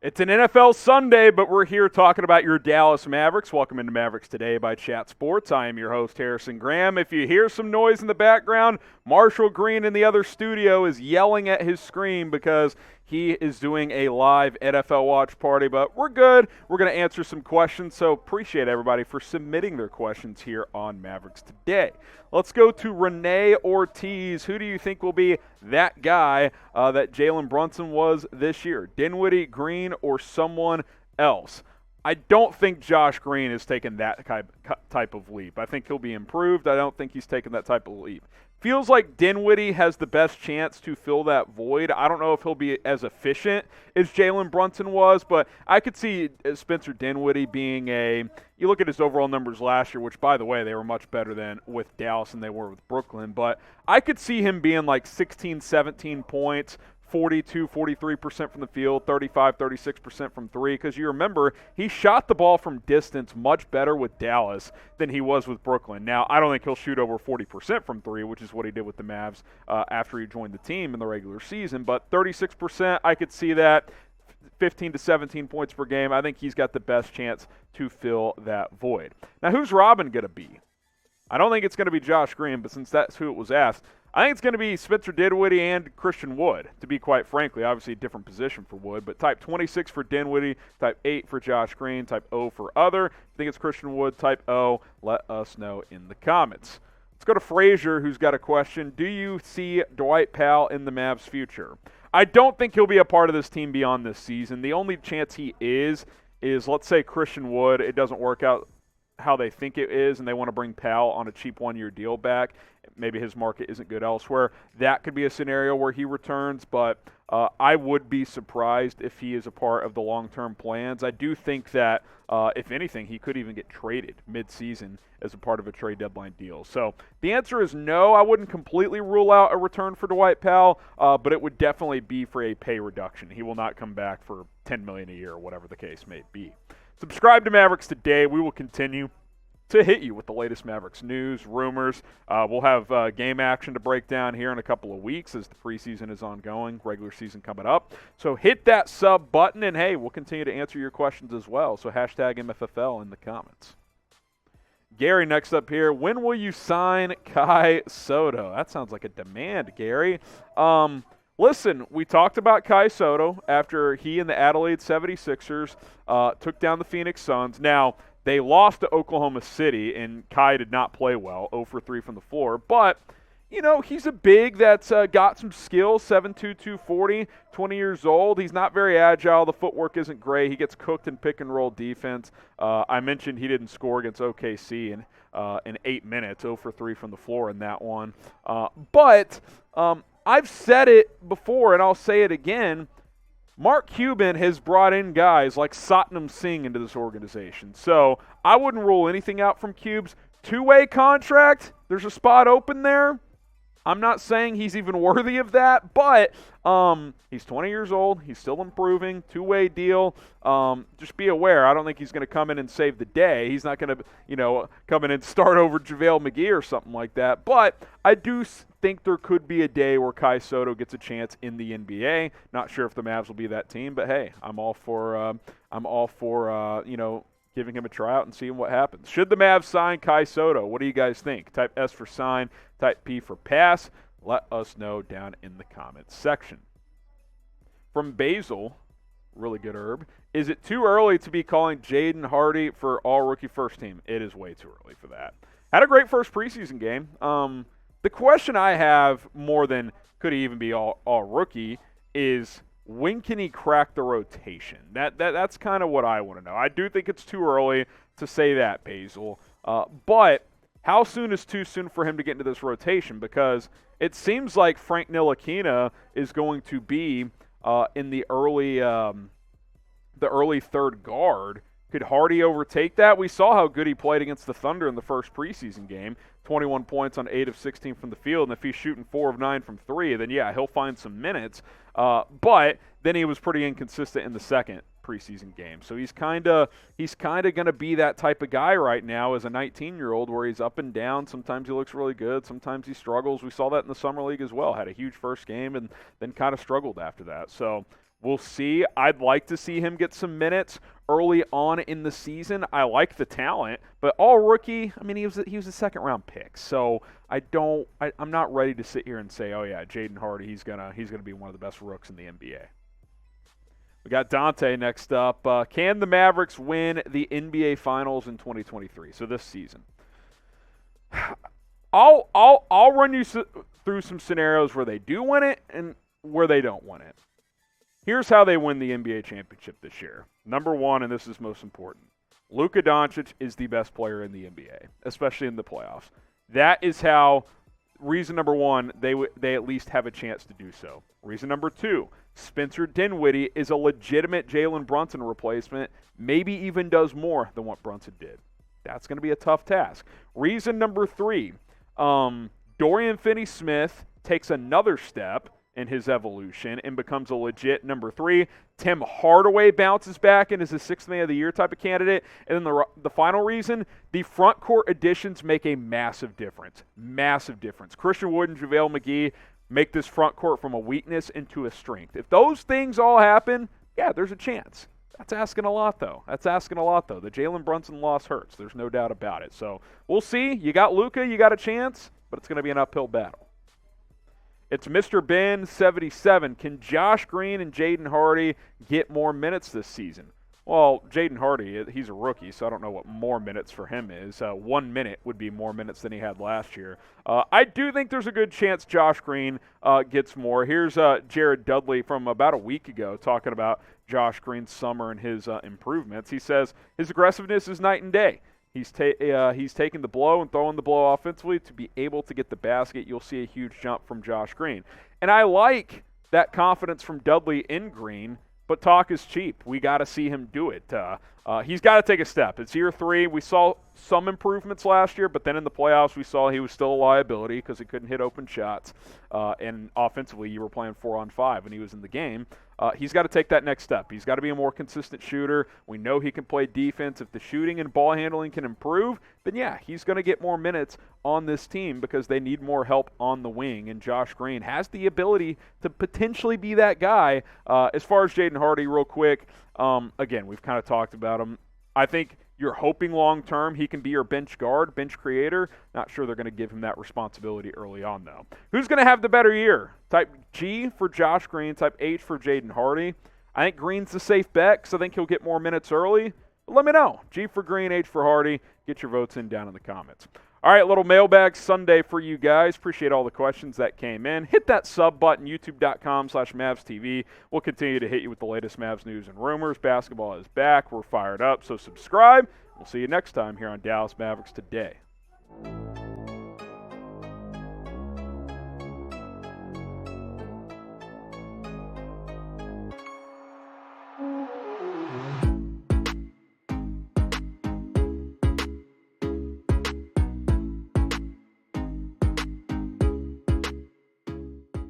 It's an NFL Sunday, but we're here talking about your Dallas Mavericks. Welcome into Mavericks Today by Chat Sports. I am your host, Harrison Graham. If you hear some noise in the background, Marshall Green in the other studio is yelling at his screen because he is doing a live NFL watch party, but we're good. We're going to answer some questions, so appreciate everybody for submitting their questions here on Mavericks Today. Let's go to Renee Ortiz. Who do you think will be that guy that Jalen Brunson was this year? Dinwiddie, Green, or someone else? I don't think Josh Green has taken that type of leap. I think he'll be improved. I don't think he's taken that type of leap. Feels like Dinwiddie has the best chance to fill that void. I don't know if he'll be as efficient as Jalen Brunson was, but I could see Spencer Dinwiddie being you look at his overall numbers last year, which, by the way, they were much better than with Dallas than they were with Brooklyn, but I could see him being like 16, 17 points, 42, 43% from the field, 35, 36% from three, because you remember he shot the ball from distance much better with Dallas than he was with Brooklyn. Now, I don't think he'll shoot over 40% from three, which is what he did with the Mavs after he joined the team in the regular season, but 36%, I could see that. 15 to 17 points per game. I think he's got the best chance to fill that void. Now, who's Robin going to be? I don't think it's going to be Josh Green, but since that's who it was asked, I think it's going to be Spencer Dinwiddie and Christian Wood, to be quite frankly. Obviously a different position for Wood, but type 26 for Dinwiddie, type 8 for Josh Green, type O for other. I think it's Christian Wood, type O. Let us know in the comments. Let's go to Frazier, who's got a question. Do you see Dwight Powell in the Mavs' future? I don't think he'll be a part of this team beyond this season. The only chance he is let's say Christian Wood, it doesn't work out how they think it is, and they want to bring Powell on a cheap one-year deal back. Maybe his market isn't good elsewhere. That could be a scenario where he returns, but I would be surprised if he is a part of the long-term plans. I do think that, if anything, he could even get traded mid-season as a part of a trade deadline deal. So the answer is no. I wouldn't completely rule out a return for Dwight Powell, but it would definitely be for a pay reduction. He will not come back for $10 million a year or whatever the case may be. Subscribe to Mavericks Today. We will continue to hit you with the latest Mavericks news, rumors. We'll have game action to break down here in a couple of weeks as the preseason is ongoing, regular season coming up. So hit that sub button, and hey, we'll continue to answer your questions as well. So hashtag MFFL in the comments. Gary, next up here. When will you sign Kai Sotto? That sounds like a demand, Gary. Listen, we talked about Kai Sotto after he and the Adelaide 76ers took down the Phoenix Suns. Now, they lost to Oklahoma City, and Kai did not play well, 0 for 3 from the floor. But, you know, he's a big that's got some skills, 7'2", 240, 20 years old. He's not very agile. The footwork isn't great. He gets cooked in pick-and-roll defense. I mentioned he didn't score against OKC in 8 minutes, 0 for 3 from the floor in that one. But I've said it before, and I'll say it again. Mark Cuban has brought in guys like Satnam Singh into this organization. So I wouldn't rule anything out from Cube's two-way contract. There's a spot open there. I'm not saying he's even worthy of that, but he's 20 years old. He's still improving. Two-way deal. Just be aware. I don't think he's going to come in and save the day. He's not going to, come in and start over JaVale McGee or something like that. But I do think there could be a day where Kai Sotto gets a chance in the NBA. Not sure if the Mavs will be that team, but hey, I'm all for giving him a tryout and seeing what happens. Should the Mavs sign Kai Sotto? What do you guys think? Type S for sign, type P for pass. Let us know down in the comments section. From Basil, really good herb, is it too early to be calling Jaden Hardy for all-rookie first team? It is way too early for that. Had a great first preseason game. The question I have more than could he even be all-rookie is when can he crack the rotation? That's kind of what I want to know. I do think it's too early to say that, Basil. But how soon is too soon for him to get into this rotation? Because it seems like Frank Ntilikina is going to be in the early third guard. Could Hardy overtake that? We saw how good he played against the Thunder in the first preseason game. 21 points on 8 of 16 from the field. And if he's shooting 4 of 9 from 3, then yeah, he'll find some minutes. But then he was pretty inconsistent in the second preseason game. So he's kind of going to be that type of guy right now as a 19-year-old where he's up and down. Sometimes he looks really good. Sometimes he struggles. We saw that in the Summer League as well. Had a huge first game and then kind of struggled after that. So We'll see. I'd like to see him get some minutes early on in the season. I like the talent, but all rookie, I mean, he was a second-round pick. So I'm not ready to sit here and say, oh, yeah, Jaden Hardy, he's gonna be one of the best rooks in the NBA. We got Dante next up. Can the Mavericks win the NBA Finals in 2023? So this season. I'll run you through some scenarios where they do win it and where they don't win it. Here's how they win the NBA championship this year. Number one, and this is most important, Luka Doncic is the best player in the NBA, especially in the playoffs. That is how, reason number one, they at least have a chance to do so. Reason number two, Spencer Dinwiddie is a legitimate Jalen Brunson replacement, maybe even does more than what Brunson did. That's going to be a tough task. Reason number three, Dorian Finney-Smith takes another step in his evolution and becomes a legit number three. Tim Hardaway bounces back and is a sixth man of the year type of candidate. And then the final reason, the front court additions make a massive difference. Massive difference. Christian Wood and JaVale McGee make this front court from a weakness into a strength. If those things all happen, yeah, there's a chance. That's asking a lot, though. The Jalen Brunson loss hurts. There's no doubt about it. So we'll see. You got Luka, you got a chance, but it's going to be an uphill battle. It's Mr. Ben 77. Can Josh Green and Jaden Hardy get more minutes this season? Well, Jaden Hardy, he's a rookie, so I don't know what more minutes for him is. 1 minute would be more minutes than he had last year. I do think there's a good chance Josh Green gets more. Here's Jared Dudley from about a week ago talking about Josh Green's summer and his improvements. He says his aggressiveness is night and day. He's taking the blow and throwing the blow offensively to be able to get the basket. You'll see a huge jump from Josh Green. And I like that confidence from Dudley in Green, but talk is cheap. We got to see him do it. He's got to take a step. It's year 3. We saw some improvements last year, but then in the playoffs we saw he was still a liability because he couldn't hit open shots. And offensively, you were playing 4-on-5 when he was in the game. He's got to take that next step. He's got to be a more consistent shooter. We know he can play defense. If the shooting and ball handling can improve, then yeah, he's going to get more minutes on this team because they need more help on the wing. And Josh Green has the ability to potentially be that guy. As far as Jaden Hardy, real quick, again, we've kind of talked about him. I think you're hoping long-term he can be your bench guard, bench creator. Not sure they're going to give him that responsibility early on, though. Who's going to have the better year? Type G for Josh Green, type H for Jaden Hardy. I think Green's the safe bet because I think he'll get more minutes early. But let me know. G for Green, H for Hardy. Get your votes in down in the comments. All right, little mailbag Sunday for you guys. Appreciate all the questions that came in. Hit that sub button, youtube.com/MavsTV. We'll continue to hit you with the latest Mavs news and rumors. Basketball is back. We're fired up, so subscribe. We'll see you next time here on Dallas Mavericks Today.